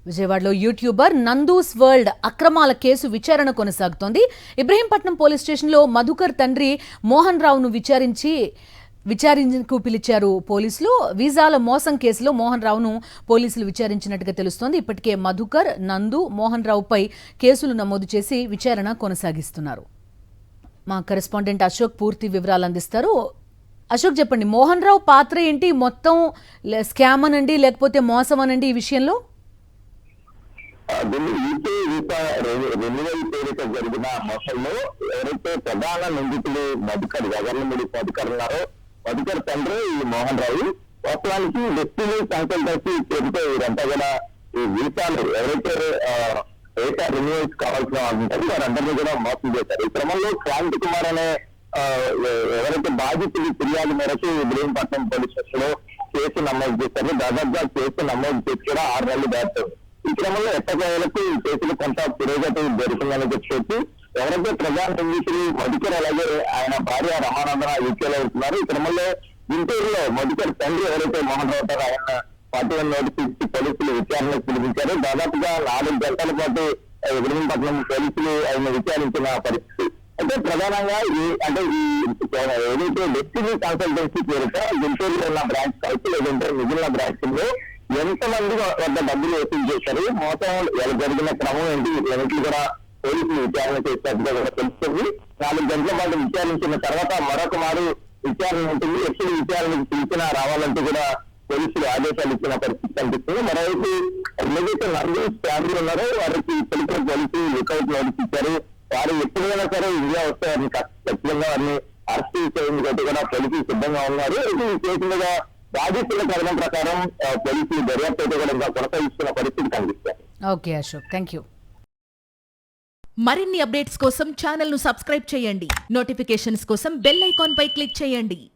విజయవాడలో YouTuber Nandu's world అక్రమాల case విచారణ కొనసాగుతోంది. ఇబ్రహీంపట్నం పోలీస్ స్టేషన్లో మధుకర్ తండ్రి మోహన్ రావును విచారించేందుకు పిలిచారు పోలీసులు. వీసాల మోసం కేసులో మోహన్ రావును పోలీసులు విచారించినట్టుగా తెలుస్తోంది. ఇప్పటికే మధుకర్, నందు, మోహన్ రావుపై కేసులు నమోదు చేసి విచారణ కొనసాగిస్తున్నారు. మా కరెస్పాండెంట్ అశోక్ పూర్తి వివరాలు అందిస్తారు. అశోక్, చెప్పండి, మోహన్ రావు పాత్ర ఏంటి? మొత్తం స్కామ్ అనండి లేకపోతే మోసం అనండి ఈ విషయంలో? రెన్యువల్ పేరిట జరిగిన మోసంలో ఎవరైతే ప్రధాన నిందితులు మధుకర్ గవర్నమెంట్ మధుకర్ ఉన్నారో మధుకర్ తండ్రి ఈ మోహన్ రావు వాస్తవానికి డెస్టినీ కన్సల్టెన్సీ పేరుతో వీరంతా కూడా ఈ వీసాలు ఎవరైతే రెన్యువల్స్ కావాల్సిన వాళ్ళు ఉంటారు వారందరినీ కూడా మోసం చేశారు. ఈ క్రమంలో క్రాంతి కుమార్ అనే ఎవరైతే బాధితులు ఫిర్యాదు మేరకు ఇబ్రహీంపట్నం పోలీస్ స్టేషన్ లో కేసు నమోదు చేశారు. దాదాపుగా కేసు నమోదు చేసి కూడా 6 నెలలు దాటారు. ఈ క్రమంలో ఎట్టకేలకు ఈ కేసులు కొంత పురోగతి జరుగుతుందని చెప్పి ఎవరైతే ప్రధాన నిందితులు మధుకర్ అలాగే ఆయన భార్య రమానందన యూకేలో ఉంటున్నారు. ఈ క్రమంలో గుంటూరులో మధుకర్ తండ్రి ఎవరైతే మోహన్ రావు గారు ఆయన 41 నోటీసు ఇచ్చి పోలీసులు విచారణకు పిలిపించారు. దాదాపుగా 4 గంటల పాటు ఇబ్రహీంపట్నం పోలీసులు ఆయన విచారించిన పరిస్థితి. అయితే ప్రధానంగా ఏదైతే డెస్టినీ కన్సల్టెన్సీ పేరుట గుంటూరులో ఉన్న బ్రాంచ్ కావచ్చు లేదంటే మిగిలిన బ్రాంచ్లో ఎంతమంది వద్ద డబ్బులు వసూలు చేశారు, మోసం జరిగిన క్రమం ఏంటి, వీటిని కూడా పోలీసులు విచారణ చేసినట్టుగా కూడా తెలుస్తుంది. 4 గంటల పాటు విచారించిన తర్వాత మరొక మారు విచారణ ఉంటుంది. ఎప్పుడు విచారణకు పిలిచినా రావాలంటూ కూడా పోలీసులు ఆదేశాలు ఇచ్చిన పరిస్థితి కనిపిస్తుంది. మరోవైపు ఏదైతే నందూస్ ఫ్యామిలీ ఉన్నారో వారికి తెలిసిన పోలీసులు లుకౌట్ నోటీస్ ఇచ్చారు. వారు ఎప్పుడైనా సరే ఇండియా వస్తే వారిని ఖచ్చితంగా వారిని అరెస్ట్ చేసేందుకు కూడా పోలీసులు సిద్ధంగా ఉన్నారు. ఇది ఈ కేసు మీద బాధితుల కథనం ప్రకారం పోలీసులు దర్యాప్తు కూడా ఇంకా కొనసాగిస్తున్న పరిస్థితి కనిపిస్తుంది. Okay Ashok, thank you. మరిన్ని అప్డేట్స్ కోసం ఛానల్ ను సబ్స్క్రైబ్ చేయండి. నోటిఫికేషన్స్ కోసం బెల్ ఐకాన్ పై క్లిక్ చేయండి.